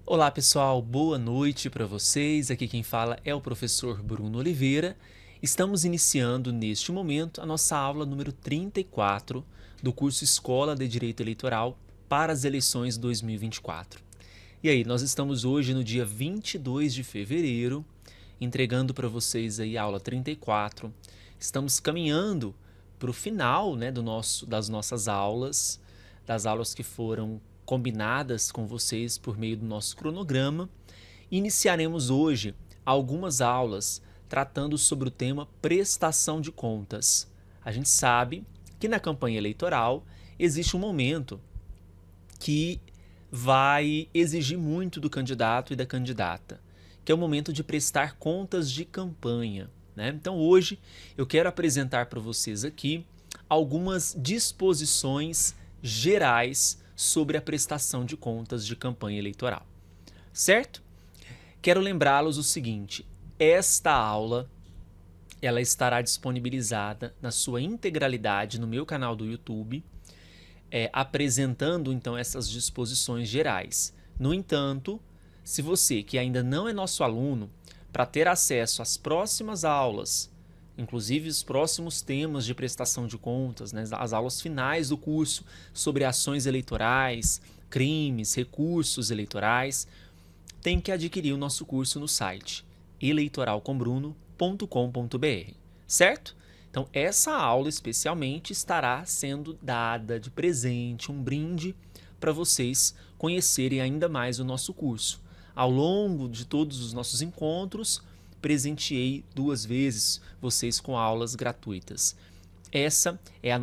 Olá pessoal, boa noite para vocês. Aqui quem fala é o professor Bruno Oliveira. Estamos iniciando neste momento a nossa aula número 34 do curso Escola de Direito Eleitoral para as eleições 2024. E aí, nós estamos hoje no dia 22 de fevereiro, entregando para vocês aí a aula 34. Estamos caminhando para o final, né, das nossas aulas, das aulas que foram combinadas com vocês por meio do nosso cronograma. Iniciaremos hoje algumas aulas tratando sobre o tema prestação de contas. A gente sabe que na campanha eleitoral existe um momento que vai exigir muito do candidato e da candidata, que é o momento de prestar contas de campanha, né? Então hoje eu quero apresentar para vocês aqui algumas disposições gerais sobre a prestação de contas de campanha eleitoral, certo? Quero lembrá-los o seguinte: esta aula ela estará disponibilizada na sua integralidade no meu canal do YouTube, apresentando então essas disposições gerais. No entanto, se você que ainda não é nosso aluno, para ter acesso às próximas aulas, inclusive os próximos temas de prestação de contas, né, as aulas finais do curso sobre ações eleitorais, crimes, recursos eleitorais, tem que adquirir o nosso curso no site eleitoralcombruno.com.br, certo? Então essa aula especialmente estará sendo dada de presente, um brinde para vocês conhecerem ainda mais o nosso curso. Ao longo de todos os nossos encontros, presenteei 2 vezes vocês com aulas gratuitas. Essa é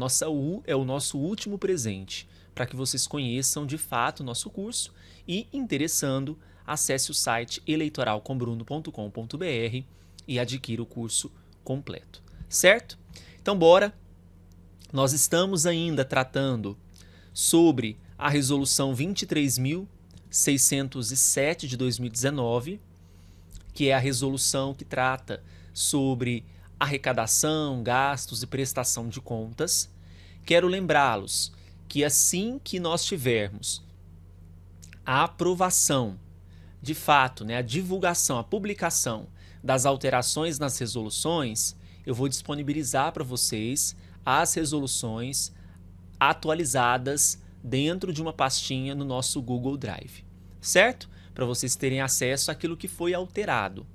o nosso último presente, para que vocês conheçam de fato o nosso curso e, interessando, acesse o site eleitoralcombruno.com.br e adquira o curso completo, certo? Então bora! Nós estamos ainda tratando sobre a resolução 23.607 de 2019, que é a resolução que trata sobre arrecadação, gastos e prestação de contas. Quero lembrá-los que assim que nós tivermos a aprovação, de fato, né, a divulgação, a publicação das alterações nas resoluções, eu vou disponibilizar para vocês as resoluções atualizadas dentro de uma pastinha no nosso Google Drive, certo? Para vocês terem acesso àquilo que foi alterado.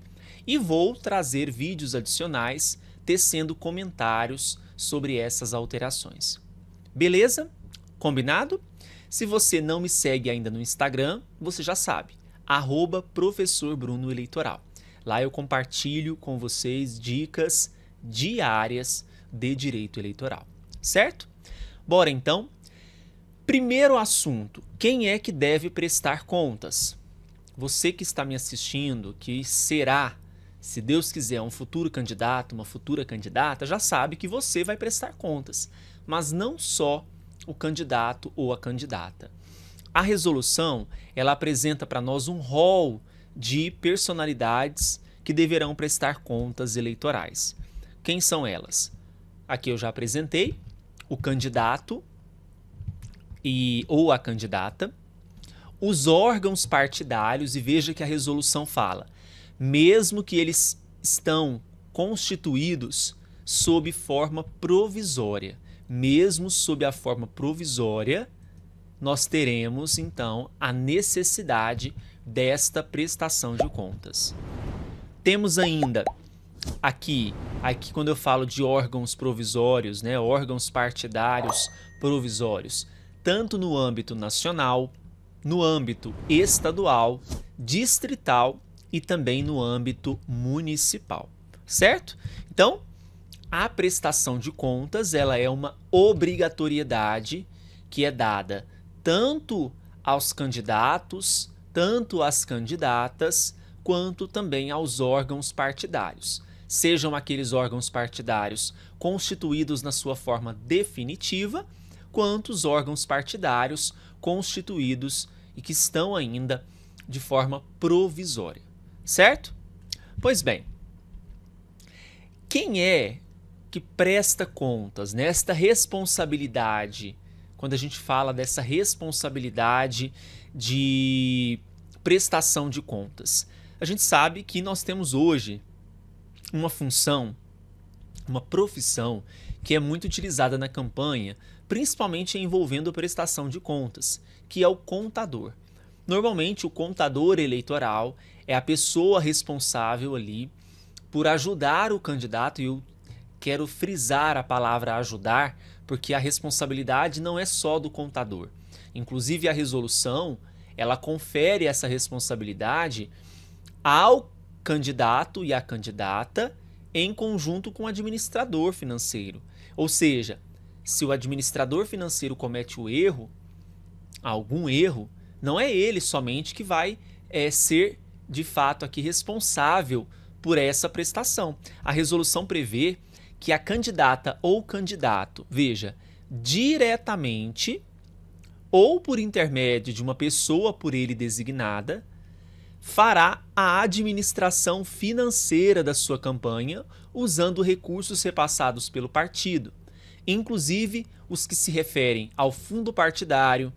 E vou trazer vídeos adicionais tecendo comentários sobre essas alterações. Beleza? Combinado? Se você não me segue ainda no Instagram, você já sabe, @professorbrunoeleitoral. Lá eu compartilho com vocês dicas diárias de direito eleitoral, certo? Bora então. Primeiro assunto, quem é que deve prestar contas? Você que está me assistindo, que será, se Deus quiser, um futuro candidato, uma futura candidata, já sabe que você vai prestar contas, mas não só o candidato ou a candidata. A resolução, ela apresenta para nós um rol de personalidades que deverão prestar contas eleitorais. Quem são elas? Aqui eu já apresentei o candidato ou a candidata, os órgãos partidários, e veja que a resolução fala, mesmo que eles estão constituídos sob forma provisória, mesmo sob a forma provisória, nós teremos então a necessidade desta prestação de contas. Temos ainda aqui quando eu falo de órgãos provisórios, né, órgãos partidários provisórios, tanto no âmbito nacional, no âmbito estadual, distrital e também no âmbito municipal, certo? Então, a prestação de contas, ela é uma obrigatoriedade que é dada tanto aos candidatos, tanto às candidatas, quanto também aos órgãos partidários. Sejam aqueles órgãos partidários constituídos na sua forma definitiva, quanto os órgãos partidários constituídos e que estão ainda de forma provisória, certo? Pois bem, quem é que presta contas nesta responsabilidade, quando a gente fala dessa responsabilidade de prestação de contas? A gente sabe que nós temos hoje uma função, uma profissão que é muito utilizada na campanha, principalmente envolvendo a prestação de contas, que é o contador. Normalmente, o contador eleitoral é a pessoa responsável ali por ajudar o candidato, e eu quero frisar a palavra ajudar, porque a responsabilidade não é só do contador. Inclusive, a resolução, ela confere essa responsabilidade ao candidato e à candidata em conjunto com o administrador financeiro. Ou seja, se o administrador financeiro comete o erro, algum erro, não é ele somente que vai ser, de fato, aqui responsável por essa prestação. A resolução prevê que a candidata ou candidato, veja, diretamente ou por intermédio de uma pessoa por ele designada, fará a administração financeira da sua campanha usando recursos repassados pelo partido, inclusive os que se referem ao fundo partidário,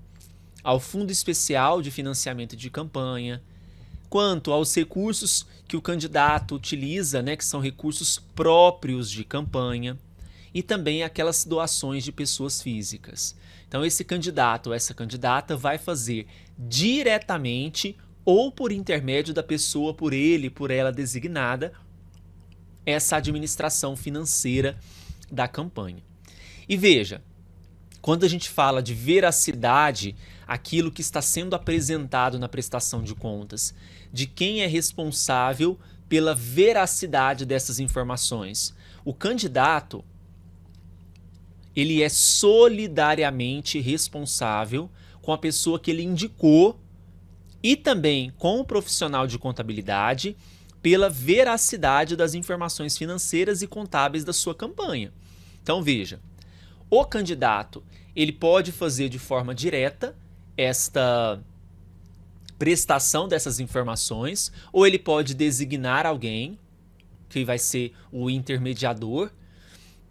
ao Fundo Especial de Financiamento de Campanha, quanto aos recursos que o candidato utiliza, que são recursos próprios de campanha, e também aquelas doações de pessoas físicas. Então, esse candidato ou essa candidata vai fazer diretamente ou por intermédio da pessoa por ela designada, essa administração financeira da campanha. E veja, quando a gente fala de veracidade, aquilo que está sendo apresentado na prestação de contas, de quem é responsável pela veracidade dessas informações. O candidato, ele é solidariamente responsável com a pessoa que ele indicou e também com o profissional de contabilidade pela veracidade das informações financeiras e contábeis da sua campanha. Então veja, o candidato, ele pode fazer de forma direta esta prestação dessas informações, ou ele pode designar alguém que vai ser o intermediador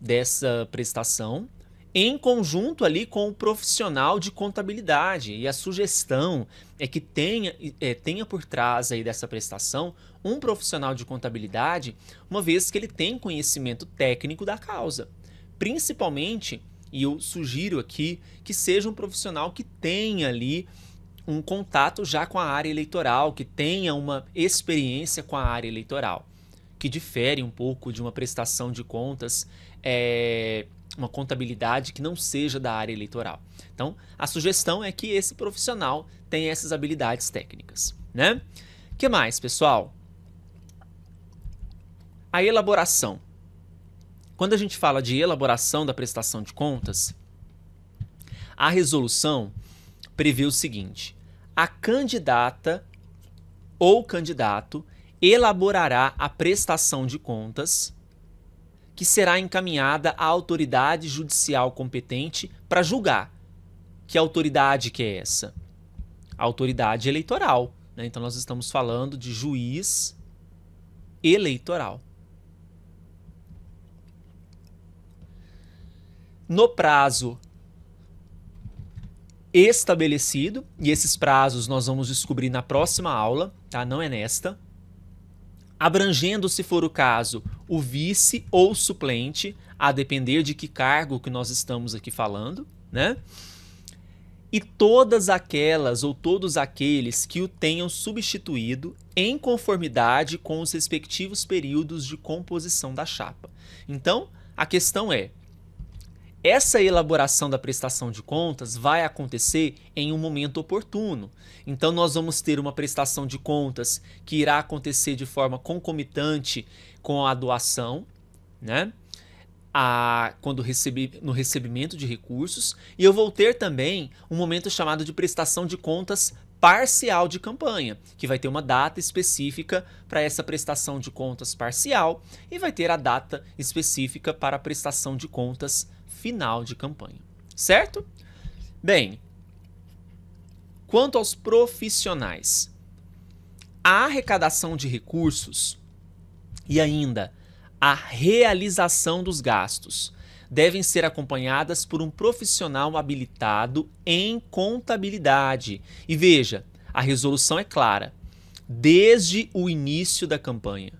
dessa prestação, em conjunto ali com o profissional de contabilidade. E a sugestão é que tenha por trás aí dessa prestação um profissional de contabilidade, uma vez que ele tem conhecimento técnico da causa. Principalmente, e eu sugiro aqui, que seja um profissional que tenha ali um contato já com a área eleitoral, que tenha uma experiência com a área eleitoral, que difere um pouco de uma prestação de contas, uma contabilidade que não seja da área eleitoral. Então, a sugestão é que esse profissional tenha essas habilidades técnicas, né? O que mais, pessoal? A elaboração. Quando a gente fala de elaboração da prestação de contas, a resolução prevê o seguinte: a candidata ou candidato elaborará a prestação de contas que será encaminhada à autoridade judicial competente para julgar. Que autoridade que é essa? A autoridade eleitoral, né? Então nós estamos falando de juiz eleitoral. No prazo estabelecido, e esses prazos nós vamos descobrir na próxima aula, tá? Não é nesta. Abrangendo, se for o caso, o vice ou suplente, a depender de que cargo que nós estamos aqui falando, né? E todas aquelas ou todos aqueles que o tenham substituído em conformidade com os respectivos períodos de composição da chapa. Então, a questão é: essa elaboração da prestação de contas vai acontecer em um momento oportuno. Então, nós vamos ter uma prestação de contas que irá acontecer de forma concomitante com a doação, né? No recebimento de recursos. E eu vou ter também um momento chamado de prestação de contas parcial de campanha, que vai ter uma data específica para essa prestação de contas parcial e vai ter a data específica para a prestação de contas final de campanha, certo? Bem, quanto aos profissionais, a arrecadação de recursos e ainda a realização dos gastos devem ser acompanhadas por um profissional habilitado em contabilidade. E veja, A resolução é clara. Desde o início da campanha,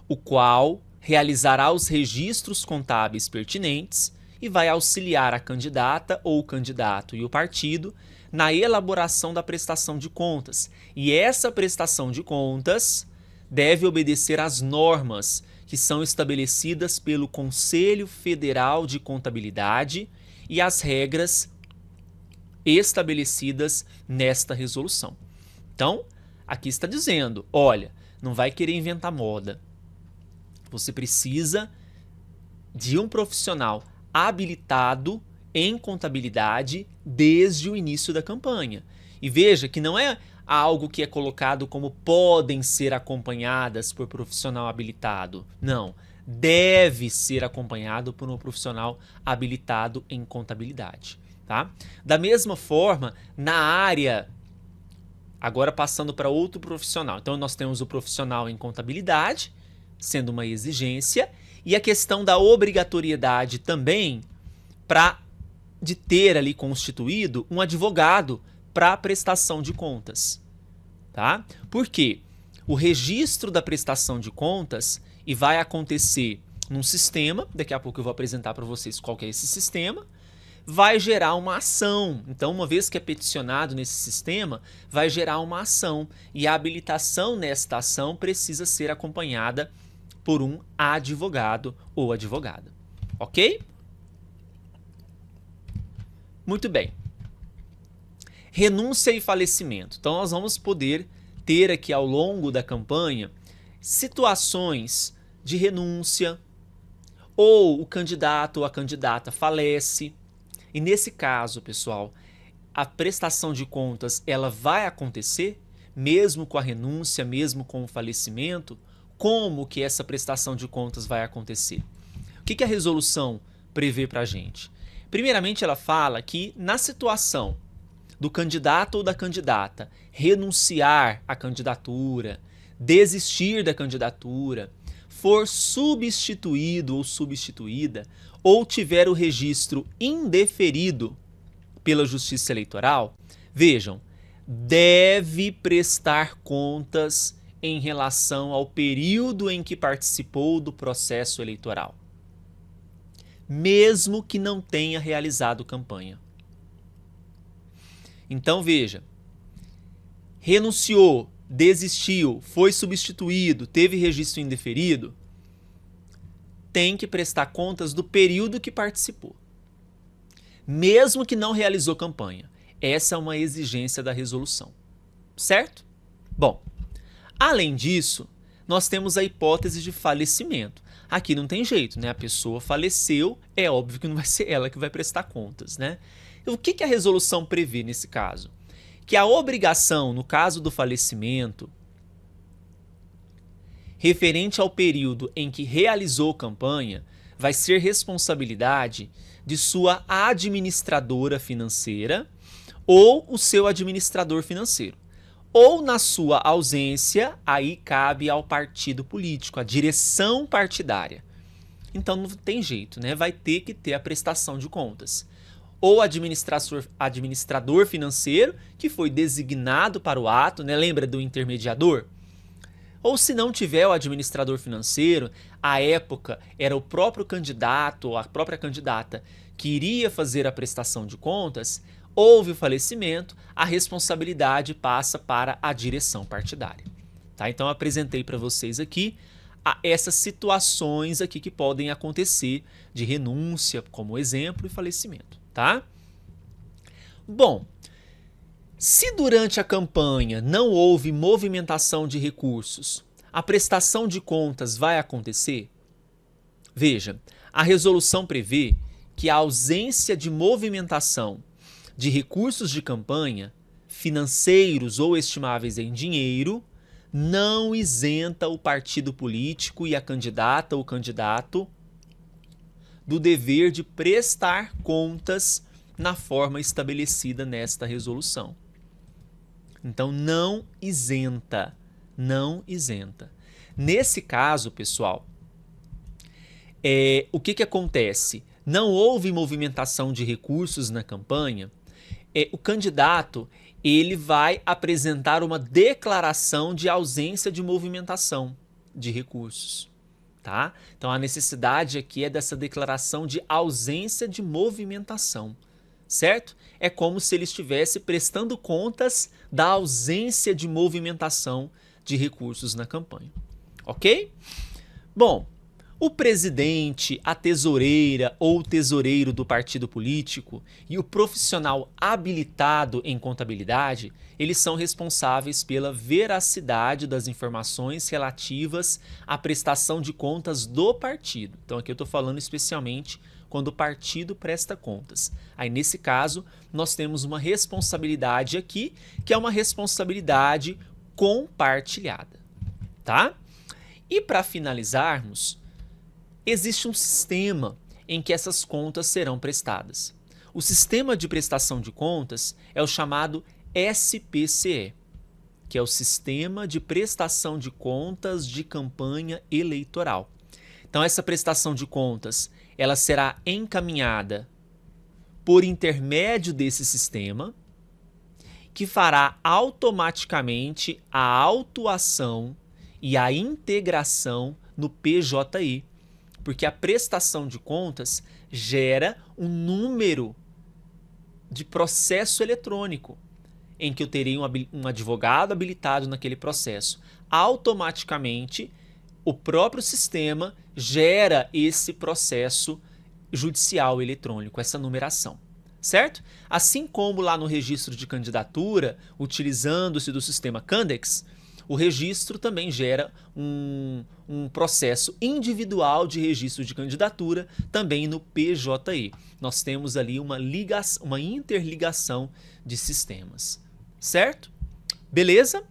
o qual realizará os registros contábeis pertinentes e vai auxiliar a candidata ou o candidato e o partido na elaboração da prestação de contas. E essa prestação de contas deve obedecer às normas que são estabelecidas pelo Conselho Federal de Contabilidade e às regras estabelecidas nesta resolução. Então, aqui está dizendo, olha, não vai querer inventar moda. Você precisa de um profissional habilitado em contabilidade desde o início da campanha. E veja que não é algo que é colocado como podem ser acompanhadas por profissional habilitado. Não, deve ser acompanhado por um profissional habilitado em contabilidade. Tá? Da mesma forma, na área, agora passando para outro profissional. Então, nós temos o profissional em contabilidade, sendo uma exigência, e a questão da obrigatoriedade também de ter ali constituído um advogado para a prestação de contas. Tá? Por quê? O registro da prestação de contas e vai acontecer num sistema, daqui a pouco eu vou apresentar para vocês qual que é esse sistema, vai gerar uma ação. Então, uma vez que é peticionado nesse sistema, vai gerar uma ação. E a habilitação nesta ação precisa ser acompanhada por um advogado ou advogada. Ok? Muito bem. Renúncia e falecimento. Então, nós vamos poder ter aqui ao longo da campanha situações de renúncia, ou o candidato ou a candidata falece. E nesse caso, pessoal, a prestação de contas ela vai acontecer, mesmo com a renúncia, mesmo com o falecimento. Como que essa prestação de contas vai acontecer? O que a resolução prevê para a gente? Primeiramente, ela fala que na situação do candidato ou da candidata renunciar à candidatura, desistir da candidatura, for substituído ou substituída, ou tiver o registro indeferido pela Justiça Eleitoral, vejam, deve prestar contas em relação ao período em que participou do processo eleitoral, mesmo que não tenha realizado campanha. Então, veja, renunciou, desistiu, foi substituído, teve registro indeferido, tem que prestar contas do período que participou, mesmo que não realizou campanha. Essa é uma exigência da resolução, certo? Bom, além disso, nós temos a hipótese de falecimento. Aqui não tem jeito, né? A pessoa faleceu, é óbvio que não vai ser ela que vai prestar contas, né? Então, o que a resolução prevê nesse caso? Que a obrigação, no caso do falecimento, referente ao período em que realizou campanha, vai ser responsabilidade de sua administradora financeira ou o seu administrador financeiro. Ou, na sua ausência, aí cabe ao partido político, à direção partidária. Então, não tem jeito, né? Vai ter que ter a prestação de contas. Ou administrador financeiro, que foi designado para o ato, né? Lembra do intermediador? Ou se não tiver o administrador financeiro, à época era o próprio candidato ou a própria candidata que iria fazer a prestação de contas, houve o falecimento, a responsabilidade passa para a direção partidária. Tá? Então eu apresentei para vocês aqui essas situações aqui que podem acontecer de renúncia, como exemplo, e falecimento. Tá? Bom, se durante a campanha não houve movimentação de recursos, a prestação de contas vai acontecer? Veja, a resolução prevê que a ausência de movimentação de recursos de campanha, financeiros ou estimáveis em dinheiro, não isenta o partido político e a candidata ou candidato do dever de prestar contas na forma estabelecida nesta resolução. Então, não isenta, não isenta. Nesse caso, pessoal, o que acontece? Não houve movimentação de recursos na campanha, o candidato ele vai apresentar uma declaração de ausência de movimentação de recursos. Tá? Então a necessidade aqui é dessa declaração de ausência de movimentação, certo? É como se ele estivesse prestando contas da ausência de movimentação de recursos na campanha, ok? Bom, o presidente, a tesoureira ou tesoureiro do partido político e o profissional habilitado em contabilidade, eles são responsáveis pela veracidade das informações relativas à prestação de contas do partido. Então aqui eu estou falando especialmente quando o partido presta contas. Aí nesse caso nós temos uma responsabilidade aqui, que é uma responsabilidade compartilhada, tá? E para finalizarmos, existe um sistema em que essas contas serão prestadas. O sistema de prestação de contas é o chamado SPCE, que é o Sistema de Prestação de Contas de Campanha Eleitoral. Então essa prestação de contas, ela será encaminhada por intermédio desse sistema, que fará automaticamente a autuação e a integração no PJI, porque a prestação de contas gera um número de processo eletrônico, em que eu terei um advogado habilitado naquele processo. Automaticamente, o próprio sistema gera esse processo judicial eletrônico, essa numeração, certo? Assim como lá no registro de candidatura, utilizando-se do sistema Candex, o registro também gera um processo individual de registro de candidatura também no PJI. Nós temos ali uma interligação de sistemas, certo? Beleza?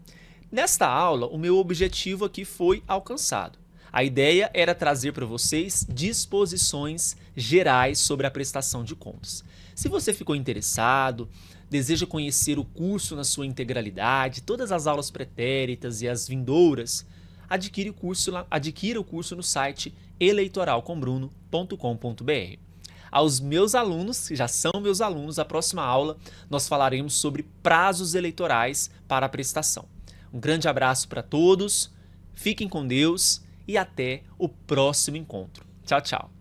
Nesta aula, o meu objetivo aqui foi alcançado. A ideia era trazer para vocês disposições gerais sobre a prestação de contas. Se você ficou interessado, deseja conhecer o curso na sua integralidade, todas as aulas pretéritas e as vindouras, adquira o curso no site eleitoralcombruno.com.br. Aos meus alunos, que já são meus alunos, a próxima aula nós falaremos sobre prazos eleitorais para a prestação. Um grande abraço para todos, fiquem com Deus e até o próximo encontro. Tchau, tchau.